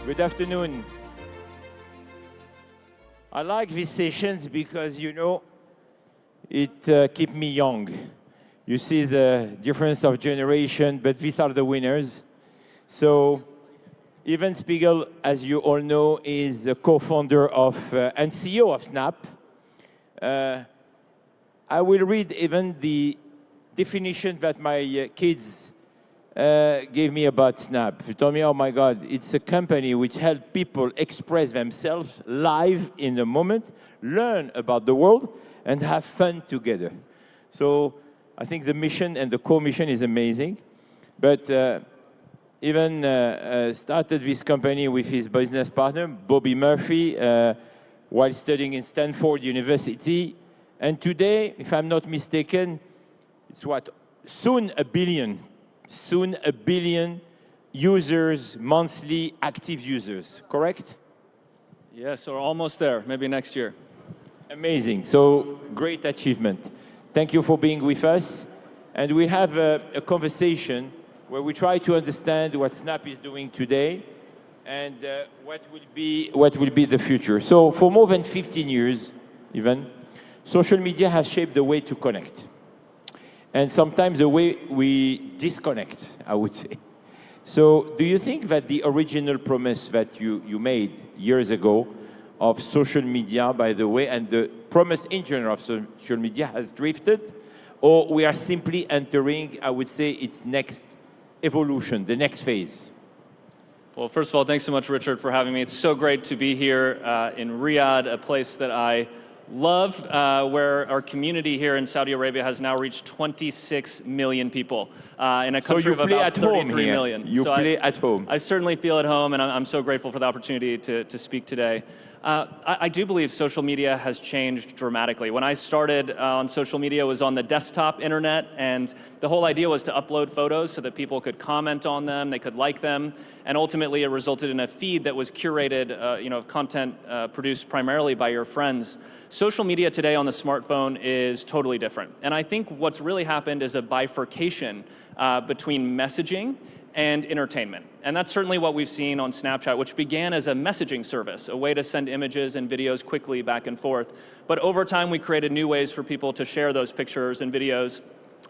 Good afternoon. I like these sessions because, you know, it keeps me young. You see the difference of generation, but these are the winners. So, even Spiegel, as you all know, is the co-founder of and CEO of Snap. I will read even the definition that my kids gave me about Snap. He told me, oh my God, it's a company which helps people express themselves live in the moment, learn about the world, and have fun together. So I think the mission and the co-mission is amazing. But even started this company with his business partner, Bobby Murphy, while studying in Stanford University. And today, if I'm not mistaken, it's what? Soon a billion users, monthly active users, correct? Yes, or almost there, maybe next year. Amazing, so great achievement. Thank you for being with us. And we have a conversation where we try to understand what Snap is doing today and what will be the future. So for more than 15 years, even, social media has shaped the way to connect. And sometimes the way we disconnect, I would say. So do you think that the original promise that you made years ago of social media, by the way, and the promise in general of social media has drifted? Or we are simply entering, I would say, its next evolution, the next phase? Well, first of all, thanks so much, Richard, for having me. It's so great to be here in Riyadh, a place that I love, where our community here in Saudi Arabia has now reached 26 million people in a country of about 33 million. You play at home. I certainly feel at home, and I'm so grateful for the opportunity to speak today. I do believe social media has changed dramatically. When I started on social media, it was on the desktop internet, and the whole idea was to upload photos so that people could comment on them, they could like them, and ultimately it resulted in a feed that was curated, content produced primarily by your friends. Social media today on the smartphone is totally different, and I think what's really happened is a bifurcation between messaging and entertainment. And that's certainly what we've seen on Snapchat, which began as a messaging service, a way to send images and videos quickly back and forth. But over time, we created new ways for people to share those pictures and videos,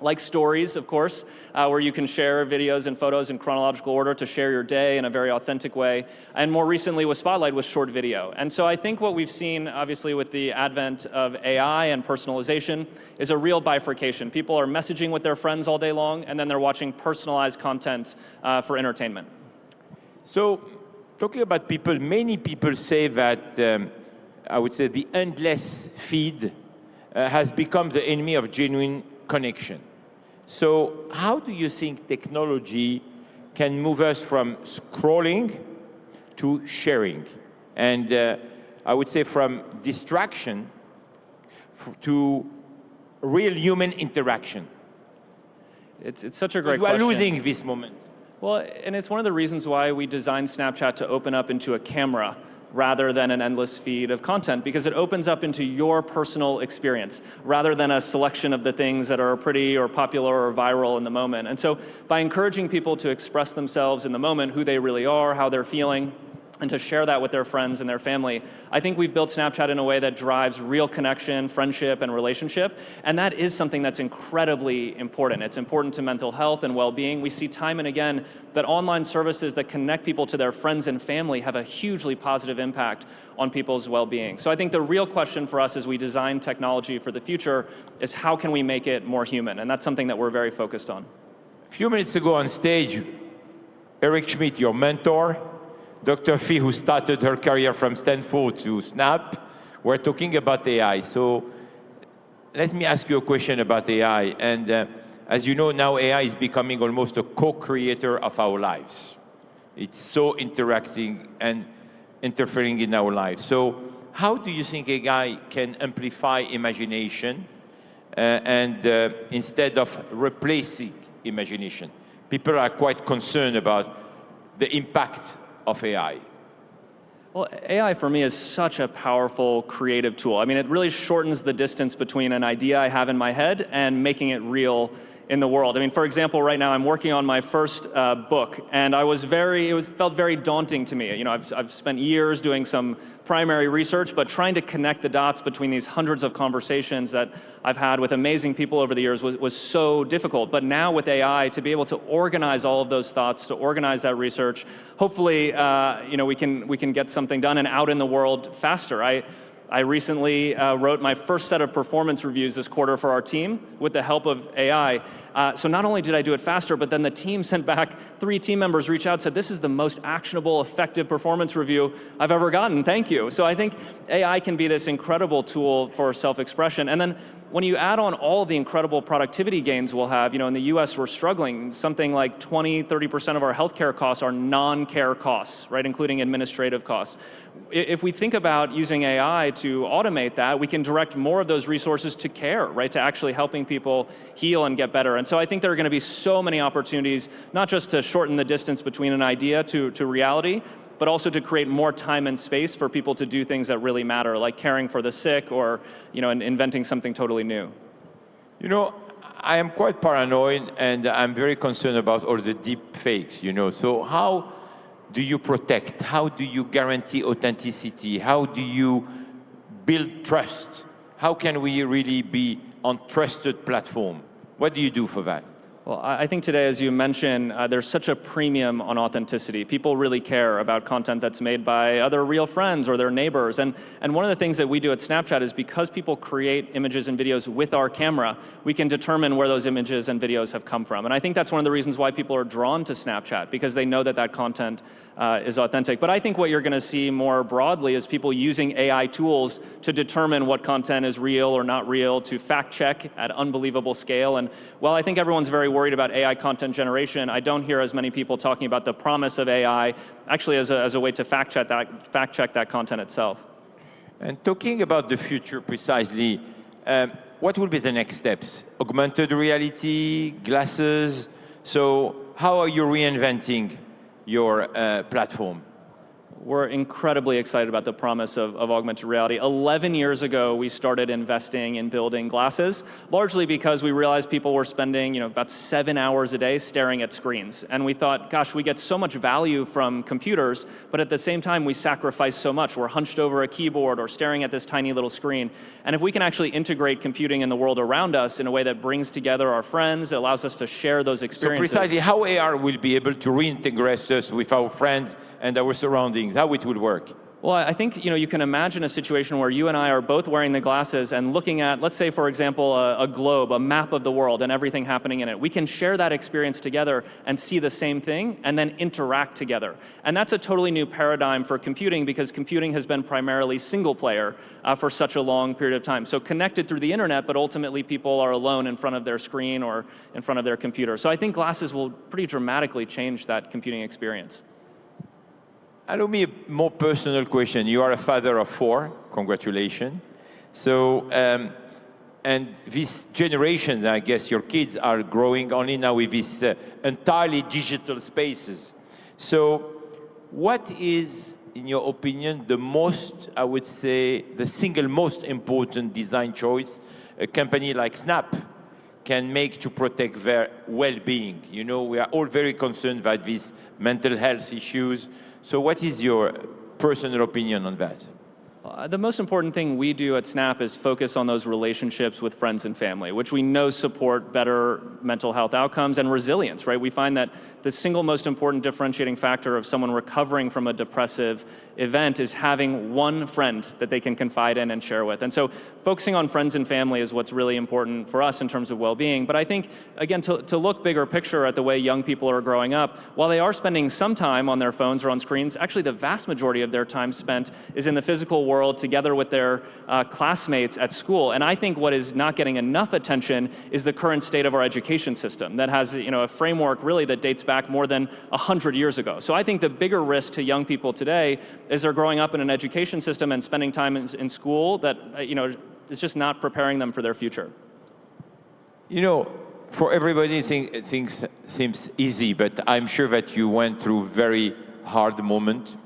like stories, of course, where you can share videos and photos in chronological order to share your day in a very authentic way. And more recently with Spotlight was short video. And so I think what we've seen, obviously, with the advent of AI and personalization is a real bifurcation. People are messaging with their friends all day long, and then they're watching personalized content for entertainment. So, talking about people, many people say that, I would say, the endless feed has become the enemy of genuine connection. So how do you think technology can move us from scrolling to sharing? And I would say from distraction to real human interaction? It's such a great question. We are losing this moment. Well, and it's one of the reasons why we designed Snapchat to open up into a camera rather than an endless feed of content, because it opens up into your personal experience rather than a selection of the things that are pretty or popular or viral in the moment. And so by encouraging people to express themselves in the moment, who they really are, how they're feeling, and to share that with their friends and their family, I think we've built Snapchat in a way that drives real connection, friendship, and relationship. And that is something that's incredibly important. It's important to mental health and well-being. We see time and again that online services that connect people to their friends and family have a hugely positive impact on people's well-being. So I think the real question for us as we design technology for the future is how can we make it more human? And that's something that we're very focused on. A few minutes ago on stage, Eric Schmidt, your mentor, Dr. Fee, who started her career from Stanford to Snap, we're talking about AI. So let me ask you a question about AI. And as you know, now AI is becoming almost a co-creator of our lives. It's so interacting and interfering in our lives. So how do you think AI can amplify imagination instead of replacing imagination? People are quite concerned about the impact of AI. Well, AI for me is such a powerful creative tool. I mean, it really shortens the distance between an idea I have in my head and making it real in the world. I mean, for example, right now I'm working on my first book, and felt very daunting to me. You know, I've spent years doing some primary research, but trying to connect the dots between these hundreds of conversations that I've had with amazing people over the years was so difficult. But now with AI, to be able to organize all of those thoughts, to organize that research, hopefully, you know, we can get something done and out in the world faster. I recently wrote my first set of performance reviews this quarter for our team with the help of AI. So not only did I do it faster, but then the team sent back 3 team members reached out, said, this is the most actionable, effective performance review I've ever gotten, thank you. So I think AI can be this incredible tool for self-expression. And then when you add on all the incredible productivity gains we'll have, you know, in the US we're struggling, something like 20–30% of our healthcare costs are non-care costs, right, including administrative costs. If we think about using AI to automate that, we can direct more of those resources to care, right, to actually helping people heal and get better. And so I think there are going to be so many opportunities, not just to shorten the distance between an idea to reality, but also to create more time and space for people to do things that really matter, like caring for the sick or, you know, inventing something totally new. You know, I am quite paranoid, and I'm very concerned about all the deep fakes, you know. So how do you protect? How do you guarantee authenticity? How do you build trust? How can we really be on trusted platform? What do you do for that? Well, I think today, as you mentioned, there's such a premium on authenticity. People really care about content that's made by other real friends or their neighbors. And one of the things that we do at Snapchat is because people create images and videos with our camera, we can determine where those images and videos have come from. And I think that's one of the reasons why people are drawn to Snapchat, because they know that that content is authentic. But I think what you're going to see more broadly is people using AI tools to determine what content is real or not real, to fact check at unbelievable scale. And while I think everyone's very worried about AI content generation, I don't hear as many people talking about the promise of AI actually as a way to fact check that content itself. And talking about the future precisely, what will be the next steps? Augmented reality, glasses. So how are you reinventing your platform? We're incredibly excited about the promise of augmented reality. 11 years ago, we started investing in building glasses, largely because we realized people were spending, you know, about 7 hours a day staring at screens. And we thought, gosh, we get so much value from computers, but at the same time, we sacrifice so much. We're hunched over a keyboard or staring at this tiny little screen. And if we can actually integrate computing in the world around us in a way that brings together our friends, it allows us to share those experiences. So precisely how AR will be able to reintegrate us with our friends and our surroundings, how it will work? Well, I think, you know, you can imagine a situation where you and I are both wearing the glasses and looking at, let's say, for example, a globe, a map of the world and everything happening in it. We can share that experience together and see the same thing and then interact together. And that's a totally new paradigm for computing, because computing has been primarily single player for such a long period of time. So connected through the internet, but ultimately people are alone in front of their screen or in front of their computer. So I think glasses will pretty dramatically change that computing experience. Allow me a more personal question. You are a father of 4. Congratulations. So, and this generation, I guess your kids are growing only now with these entirely digital spaces. So what is, in your opinion, the most, I would say, the single most important design choice a company like Snap can make to protect their well-being? You know, we are all very concerned about these mental health issues. So what is your personal opinion on that? The most important thing we do at Snap is focus on those relationships with friends and family, which we know support better mental health outcomes and resilience, right? We find that the single most important differentiating factor of someone recovering from a depressive event is having one friend that they can confide in and share with. And so focusing on friends and family is what's really important for us in terms of well-being. But I think, again, to look bigger picture at the way young people are growing up, while they are spending some time on their phones or on screens, actually the vast majority of their time spent is in the physical world together with their classmates at school. And I think what is not getting enough attention is the current state of our education system that has, you know, a framework really that dates back more than 100 years ago. So I think the bigger risk to young people today is they're growing up in an education system and spending time in school that, you know, is just not preparing them for their future. You know, for everybody, things seems easy, but I'm sure that you went through very hard moments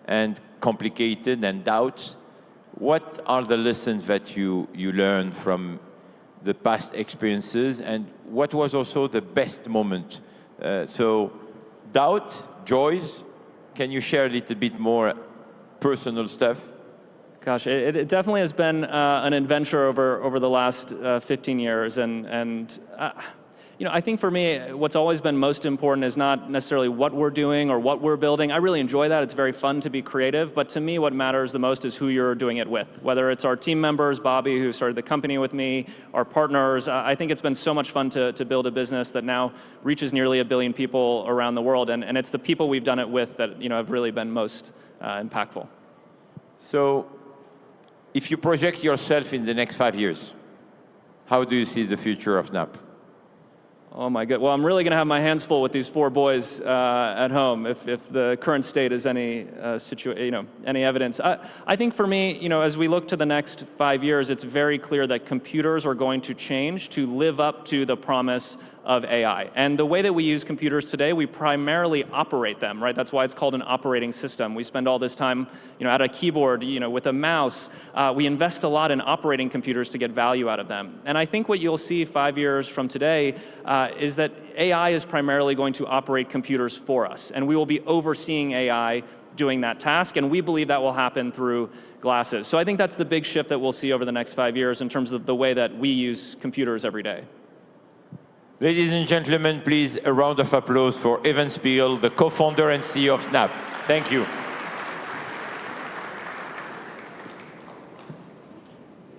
and complicated and doubts. What are the lessons that you learned from the past experiences, and what was also the best moment? So doubt, joys, can you share a little bit more personal stuff? Gosh, it definitely has been an adventure over the last 15 years, and you know, I think for me, what's always been most important is not necessarily what we're doing or what we're building. I really enjoy that. It's very fun to be creative, but to me, what matters the most is who you're doing it with. Whether it's our team members, Bobby, who started the company with me, our partners. I think it's been so much fun to build a business that now reaches nearly 1 billion people around the world, and it's the people we've done it with that, you know, have really been most impactful. So, if you project yourself in the next 5 years, how do you see the future of Snap? Oh my God! Well, I'm really going to have my hands full with these 4 boys at home. If the current state is any any evidence, I think for me, you know, as we look to the next 5 years, it's very clear that computers are going to change to live up to the promise of AI. And the way that we use computers today, we primarily operate them, right? That's why it's called an operating system. We spend all this time, you know, at a keyboard, you know, with a mouse. We invest a lot in operating computers to get value out of them. And I think what you'll see 5 years from today is that AI is primarily going to operate computers for us, and we will be overseeing AI doing that task, and we believe that will happen through glasses. So I think that's the big shift that we'll see over the next 5 years in terms of the way that we use computers every day. Ladies and gentlemen, please, a round of applause for Evan Spiegel, the co-founder and CEO of Snap. Thank you.